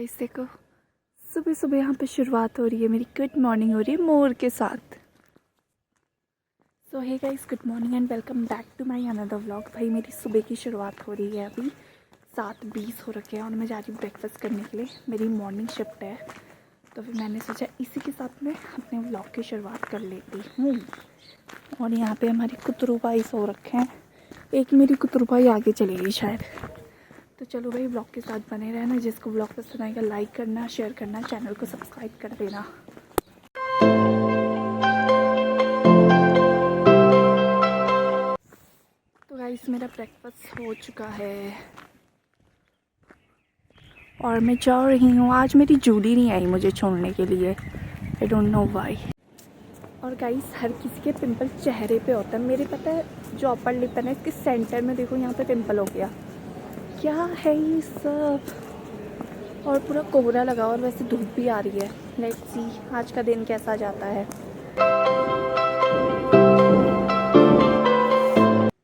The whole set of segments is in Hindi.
गाइस देखो, सुबह सुबह यहाँ पे शुरुआत हो रही है, मेरी गुड मॉर्निंग हो रही है मोर के साथ। So hey guys, good morning and welcome back to my another vlog. भाई मेरी सुबह की शुरुआत हो रही है, अभी 7:20 हो रखे हैं और मैं जा रही हूँ ब्रेकफास्ट करने के लिए। मेरी मॉर्निंग शिफ्ट है, तो फिर मैंने सोचा इसी के साथ में अपने व्लॉग की शुरुआत कर लेती हूँ। और यहाँ पे हमारी कुतरूबाई सो रखे हैं, एक मेरी कुतरूबाई आगे चली गई शायद। तो चलो भाई, ब्लॉग के साथ बने रहना। जिसको ब्लॉग पसंद आएगा लाइक करना, शेयर करना, चैनल को सब्सक्राइब कर देना। तो गाइस, मेरा ब्रेकफास्ट हो चुका है और मैं जा रही हूँ। आज मेरी जूली नहीं आई मुझे छोड़ने के लिए, आई डोंट नो व्हाई। और गाइस, हर किसी के पिंपल चेहरे पे होता है। मेरे पता है जो अपर लिप है ना, इसके सेंटर में देखो यहाँ पे पिंपल हो गया। क्या है ये सब, और पूरा कोहरा लगा और वैसे धूप भी आ रही है। लेट्स सी आज का दिन कैसा जाता है।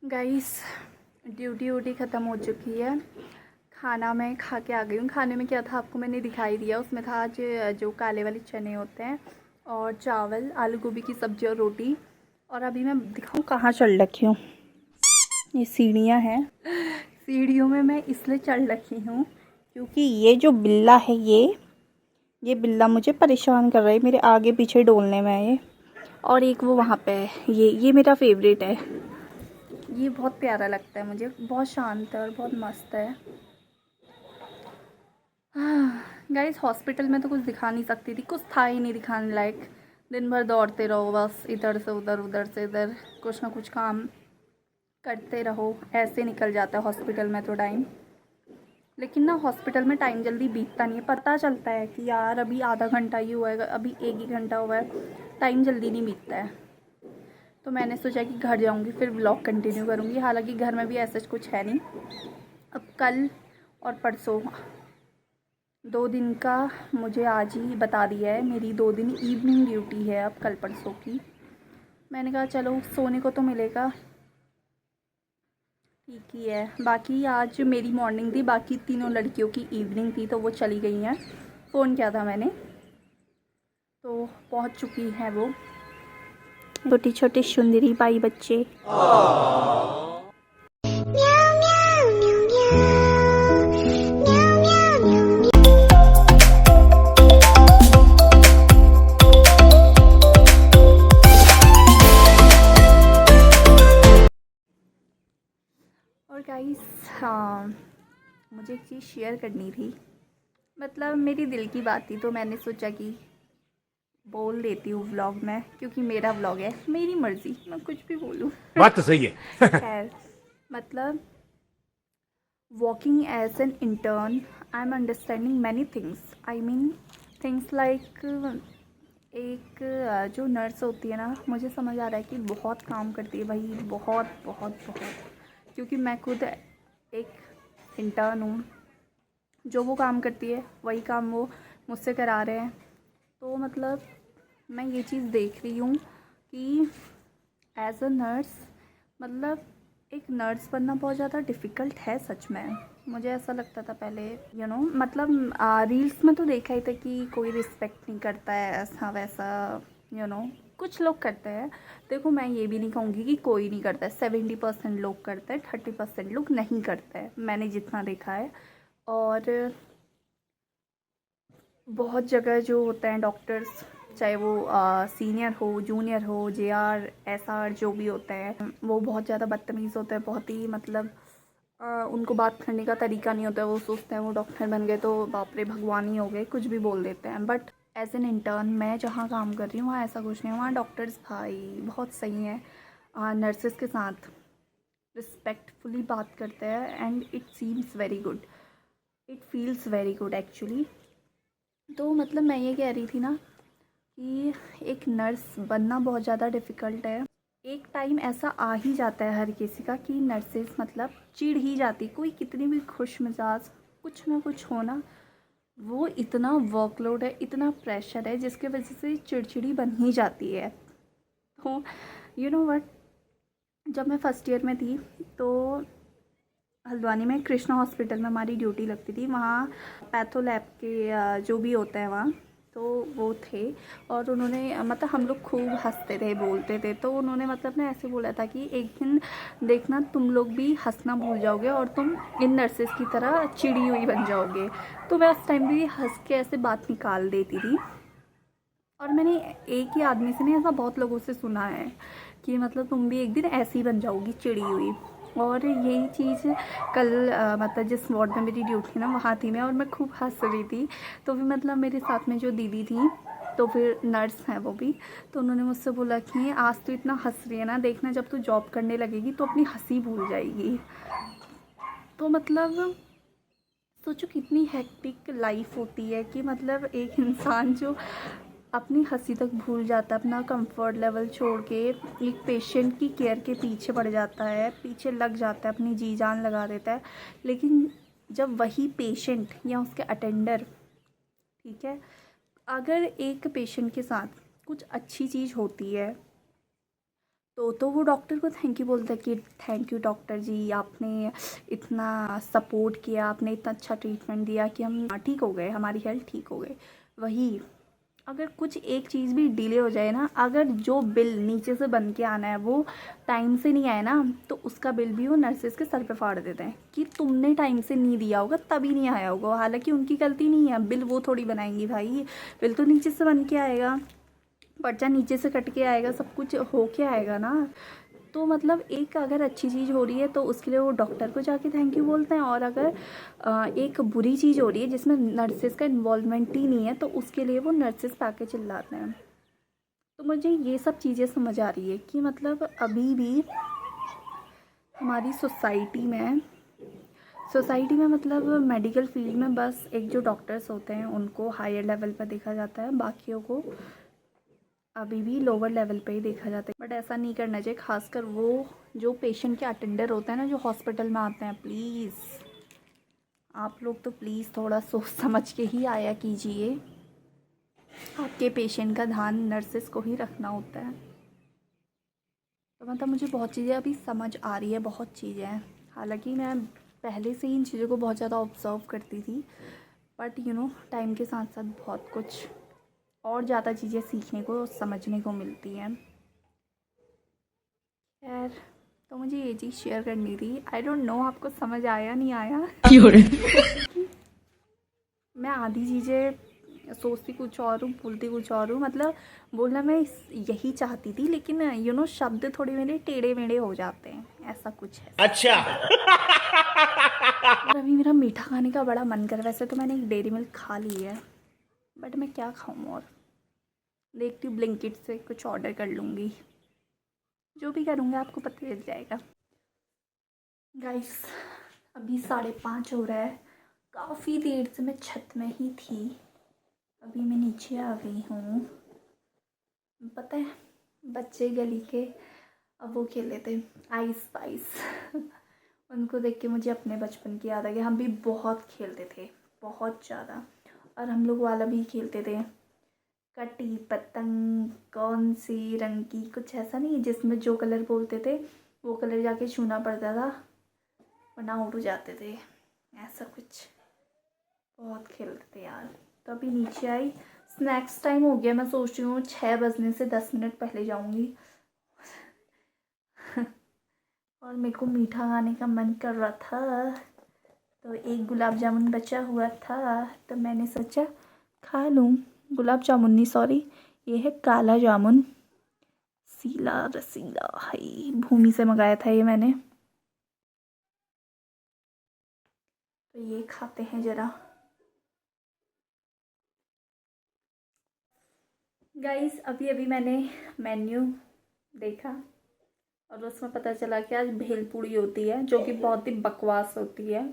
गाइस, ड्यूटी ख़त्म हो चुकी है। खाना मैं खा के आ गई हूँ। खाने में क्या था आपको मैंने दिखाई दिया। उसमें था आज जो काले वाले चने होते हैं और चावल, आलू गोभी की सब्ज़ी और रोटी। और अभी मैं दिखाऊँ कहाँ चढ़ रखी हूँ। ये सीढ़ियाँ हैं, सीढ़ियों में मैं इसलिए चढ़ रखी हूँ क्योंकि ये जो बिल्ला है, ये बिल्ला मुझे परेशान कर रहा है, मेरे आगे पीछे डोलने में है ये। और एक वो वहाँ पे है, ये मेरा फेवरेट है। ये बहुत प्यारा लगता है मुझे, बहुत शांत है और बहुत मस्त है। गाइस, हॉस्पिटल में तो कुछ दिखा नहीं सकती थी, कुछ था ही नहीं दिखाने लायक। दिन भर दौड़ते रहो बस, इधर से उधर, उधर से इधर, कुछ ना कुछ काम करते रहो। ऐसे निकल जाता है हॉस्पिटल में तो टाइम। लेकिन ना हॉस्पिटल में टाइम जल्दी बीतता नहीं है। पता चलता है कि यार अभी आधा घंटा ही हुआ है, अभी 1 ही घंटा हुआ है, टाइम जल्दी नहीं बीतता है। तो मैंने सोचा कि घर जाऊंगी फिर व्लॉग कंटिन्यू करूंगी। हालांकि घर में भी ऐसा कुछ है नहीं। अब कल और परसों 2 दिन का मुझे आज ही बता दिया है। मेरी 2 दिन इवनिंग ड्यूटी है अब कल परसों की। मैंने कहा चलो सोने को तो मिलेगा, ठीक ही है। बाकी आज मेरी मॉर्निंग थी, बाकी तीनों लड़कियों की इवनिंग थी, तो वो चली गई हैं। फ़ोन किया था मैंने, तो पहुंच चुकी हैं वो। छोटे छोटे सुंदरी बाई बच्चे। और गाइस, हाँ, मुझे एक चीज़ शेयर करनी थी, मतलब मेरी दिल की बात थी, तो मैंने सोचा कि बोल देती हूँ व्लॉग में, क्योंकि मेरा व्लॉग है, मेरी मर्जी, मैं कुछ भी बोलूँ। बात तो सही है। खैर, मतलब working as an intern I am understanding many things. I mean things like, एक जो नर्स होती है ना, मुझे समझ आ रहा है कि बहुत काम करती है भाई, बहुत बहुत बहुत। क्योंकि मैं खुद एक इंटर्न हूँ। जो वो काम करती है वही काम वो मुझसे करा रहे हैं। तो मतलब मैं ये चीज़ देख रही हूँ कि एज अ नर्स, मतलब एक नर्स बनना बहुत ज़्यादा डिफ़िकल्ट है सच में। मुझे ऐसा लगता था पहले, मतलब रील्स में तो देखा ही था कि कोई रिस्पेक्ट नहीं करता है, ऐसा वैसा, कुछ लोग करते हैं। देखो, मैं ये भी नहीं कहूँगी कि कोई नहीं करता है, 70% लोग करते हैं, 30% लोग नहीं करते हैं, मैंने जितना देखा है। और बहुत जगह जो होते हैं डॉक्टर्स, चाहे वो सीनियर हो, जूनियर हो, जेआर, एसआर, जो भी होते हैं, वो बहुत ज़्यादा बदतमीज़ होते हैं। बहुत ही मतलब उनको बात करने का तरीका नहीं होता है। वो सोचते हैं वो डॉक्टर बन गए तो बाप रे भगवान ही हो गए, कुछ भी बोल देते हैं। बट एज एन इंटर्न मैं जहाँ काम कर रही हूँ वहाँ ऐसा कुछ नहीं है। वहाँ डॉक्टर्स भाई बहुत सही हैं, नर्सेस के साथ रिस्पेक्टफुली बात करते हैं, and it seems very good, it feels very good actually. तो मतलब मैं ये कह रही थी ना कि एक नर्स बनना बहुत ज़्यादा डिफ़िकल्ट है। एक टाइम ऐसा आ ही जाता है हर किसी का कि नर्सेस मतलब चिढ़ ही जाती। कोई कितनी भी खुश मिजाज कुछ ना कुछ हो ना, वो इतना वर्कलोड है, इतना प्रेशर है, जिसके वजह से चिड़चिड़ी बन ही जाती है। तो यू नो व्हाट, जब मैं फ़र्स्ट ईयर में थी तो हल्द्वानी में कृष्णा हॉस्पिटल में हमारी ड्यूटी लगती थी। वहाँ पैथो लैब के जो भी होते हैं वहाँ, तो वो थे। और उन्होंने मतलब हम लोग खूब हंसते थे, बोलते थे। तो उन्होंने मतलब ना ऐसे बोला था कि एक दिन देखना तुम लोग भी हंसना भूल जाओगे और तुम इन नर्सेस की तरह चिड़ी हुई बन जाओगे। तो मैं उस टाइम भी हंस के ऐसे बात निकाल देती थी। और मैंने एक ही आदमी से नहीं, ऐसा बहुत लोगों से सुना है कि मतलब तुम भी एक दिन ऐसी बन जाओगी, चिड़ी हुई। और यही चीज़ कल मतलब जिस वार्ड में मेरी ड्यूटी ना, वहाँ थी मैं, और मैं खूब हंस रही थी। तो फिर मतलब मेरे साथ में जो दीदी थी, तो फिर नर्स हैं वो भी, तो उन्होंने मुझसे बोला कि आज तो इतना हंस रही है ना, देखना जब तू जॉब करने लगेगी तो अपनी हंसी भूल जाएगी। तो मतलब सोचो कितनी हेक्टिक लाइफ होती है कि मतलब एक इंसान जो अपनी हंसी तक भूल जाता है, अपना कंफर्ट लेवल छोड़ के एक पेशेंट की केयर के पीछे पड़ जाता है, पीछे लग जाता है, अपनी जी जान लगा देता है। लेकिन जब वही पेशेंट या उसके अटेंडर, ठीक है, अगर एक पेशेंट के साथ कुछ अच्छी चीज़ होती है तो वो डॉक्टर को थैंक यू बोलता है कि थैंक यू डॉक्टर जी, आपने इतना सपोर्ट किया, आपने इतना अच्छा ट्रीटमेंट दिया कि हम ठीक हो गए, हमारी हेल्थ ठीक हो गई। वही अगर कुछ एक चीज़ भी डिले हो जाए ना, अगर जो बिल नीचे से बन के आना है वो टाइम से नहीं आए ना, तो उसका बिल भी वो नर्सेज के सर पे फाड़ देते हैं कि तुमने टाइम से नहीं दिया होगा तभी नहीं आया होगा। हालांकि उनकी गलती नहीं है, बिल वो थोड़ी बनाएंगी भाई, बिल तो नीचे से बन के आएगा, पर्चा नीचे से कट के आएगा, सब कुछ हो के आएगा ना। तो मतलब एक अगर अच्छी चीज़ हो रही है तो उसके लिए वो डॉक्टर को जाके थैंक यू बोलते हैं, और अगर एक बुरी चीज़ हो रही है जिसमें नर्सेज का इन्वॉल्वमेंट ही नहीं है तो उसके लिए वो नर्सेज पे आके चिल्लाते हैं। तो मुझे ये सब चीज़ें समझ आ रही है कि मतलब अभी भी हमारी सोसाइटी में मतलब मेडिकल फील्ड में बस एक जो डॉक्टर्स होते हैं उनको हायर लेवल पर देखा जाता है, बाकियों को अभी भी लोअर लेवल पे ही देखा जाता है। बट ऐसा नहीं करना चाहिए, खासकर वो जो पेशेंट के अटेंडर होते हैं ना, जो हॉस्पिटल में आते हैं। प्लीज़ आप लोग तो प्लीज़ थोड़ा सोच समझ के ही आया कीजिए, आपके पेशेंट का ध्यान नर्सेस को ही रखना होता है। तो मतलब मुझे बहुत चीज़ें अभी समझ आ रही है, बहुत चीज़ें हैं। हालांकि मैं पहले से ही इन चीज़ों को बहुत ज़्यादा ऑब्ज़र्व करती थी, बट टाइम के साथ साथ बहुत कुछ और ज़्यादा चीज़ें सीखने को, समझने को मिलती हैं। खैर, तो मुझे ये चीज़ शेयर करनी थी। आई डोंट नो आपको समझ आया नहीं आया। मैं आधी चीज़ें सोचती कुछ और हूँ, भूलती कुछ और हूँ। मतलब बोलना मैं यही चाहती थी, लेकिन शब्द थोड़े मेरे टेढ़े मेढ़े हो जाते हैं, ऐसा कुछ है। अच्छा। और अभी मेरा मीठा खाने का बड़ा मन कर रहा है। वैसे तो मैंने एक डेयरी मिल्क खा ली है, बट मैं क्या खाऊँ, और देखती हूँ ब्लिंकिट से कुछ ऑर्डर कर लूँगी। जो भी करूँगी आपको पता चल जाएगा। गाइस, अभी 5:30 हो रहा है। काफ़ी देर से मैं छत में ही थी, अभी मैं नीचे आ गई हूँ। पता है, बच्चे गली के अब वो खेल रहे थे आइस स्पाइस। उनको देख के मुझे अपने बचपन की याद आ गई। हम भी बहुत खेलते थे, बहुत ज़्यादा। और हम लोग वाला भी खेलते थे, कटी पतंग, कौन सी रंग की, कुछ ऐसा नहीं जिसमें जो कलर बोलते थे वो कलर जाके छूना पड़ता था वरना उड़ जाते थे, ऐसा कुछ बहुत खेलते थे यार। तो अभी नीचे आई, स्नैक्स टाइम हो गया। मैं सोच रही हूँ 6 बजने से 10 मिनट पहले जाऊँगी। और मेरे को मीठा खाने का मन कर रहा था, तो एक गुलाब जामुन बचा हुआ था, तो मैंने सोचा खा लूँ। गुलाब जामुन नहीं, सॉरी, ये है काला जामुन, सीला रसीला है, भूमि से मंगाया था ये मैंने। तो ये खाते हैं ज़रा। गाइस, अभी अभी मैंने मेन्यू देखा और उसमें पता चला कि आज भेलपूड़ी होती है, जो कि बहुत ही बकवास होती है।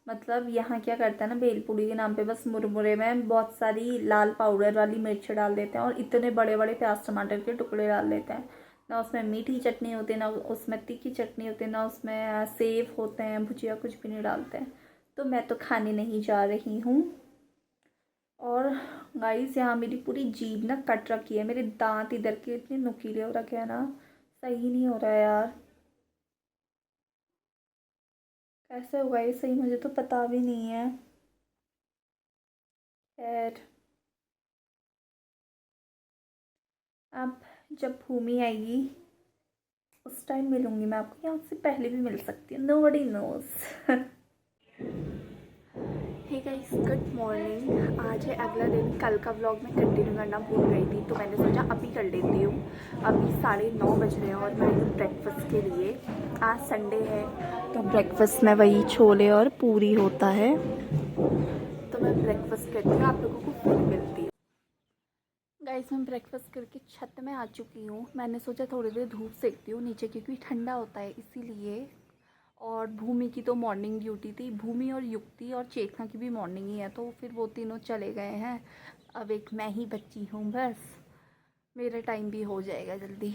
मतलब यहाँ क्या करता है ना, भेलपूड़ी के नाम पे बस मुरमुरे में बहुत सारी लाल पाउडर वाली मिर्च डाल देते हैं और इतने बड़े बड़े प्याज टमाटर के टुकड़े डाल देते हैं। ना उसमें मीठी चटनी होती है, ना उसमें तीखी चटनी होती है, ना उसमें सेव होते हैं, भुजिया, कुछ भी नहीं डालते हैं। तो मैं तो खाने नहीं जा रही हूँ। और गाइस, यहाँ मेरी पूरी जीभ ना कट रखी है, मेरे दांत इधर के इतने नुकीले हो रखे हैं ना, सही नहीं हो रहा है यार। कैसे हुआ ये सही मुझे तो पता भी नहीं है। खैर, अब जब भूमि आएगी उस टाइम मिलूंगी मैं आपको, या उससे पहले भी मिल सकती हूँ, nobody knows. Hey guys, good morning. आज है अगला दिन। कल का व्लॉग मैं कंटिन्यू करना भूल गई थी, तो मैंने सोचा अभी कर लेती हूँ। अभी 9:30 बज रहे हैं और मैं एकदम ब्रेकफास्ट के लिए। आज संडे है तो ब्रेकफास्ट में वही छोले और पूरी होता है, तो मैं ब्रेकफास्ट करती हूँ, आप लोगों को फिर मिलती हूँ। गाइस, मैं ब्रेकफास्ट करके छत में आ चुकी हूँ। मैंने सोचा थोड़ी देर धूप सेकती हूँ नीचे, क्योंकि ठंडा होता है इसीलिए। और भूमि की तो मॉर्निंग ड्यूटी थी, भूमि और युक्ति और चेतना की भी मॉर्निंग ही है, तो फिर वो तीनों चले गए हैं। अब एक मैं ही बची हूँ, बस मेरा टाइम भी हो जाएगा जल्दी।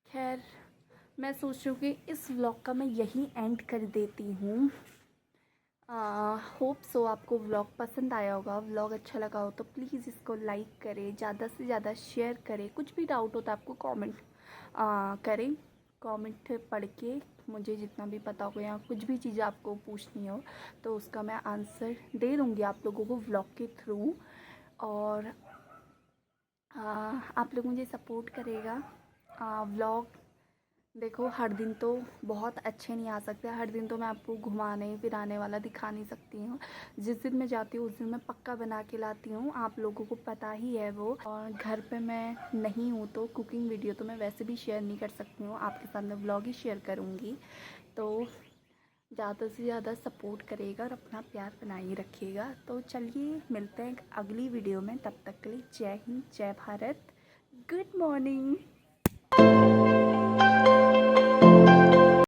खैर, मैं सोच रही हूँ कि इस व्लॉग का मैं यहीं एंड कर देती हूँ। होप सो आपको व्लॉग पसंद आया होगा। व्लॉग अच्छा लगा हो तो प्लीज़ इसको लाइक करें, ज़्यादा से ज़्यादा शेयर करें। कुछ भी डाउट हो तो आपको कमेंट करें। कमेंट पढ़ के मुझे जितना भी पता हो या कुछ भी चीज़ आपको पूछनी हो तो उसका मैं आंसर दे दूँगी आप लोगों को व्लॉग के थ्रू। और आप लोग मुझे सपोर्ट करेगा। व्लॉग देखो, हर दिन तो बहुत अच्छे नहीं आ सकते, हर दिन तो मैं आपको घुमाने फिराने वाला दिखा नहीं सकती हूँ। जिस दिन मैं जाती हूँ उस दिन मैं पक्का बना के लाती हूँ, आप लोगों को पता ही है वो। और घर पे मैं नहीं हूँ तो कुकिंग वीडियो तो मैं वैसे भी शेयर नहीं कर सकती हूँ, आपके साथ मैं ब्लॉग ही शेयर करूँगी। तो ज़्यादा से ज़्यादा सपोर्ट करेगा और अपना प्यार बनाए रखिएगा। तो चलिए मिलते हैं अगली वीडियो में, तब तक के लिए जय हिंद, जय भारत, गुड मॉर्निंग।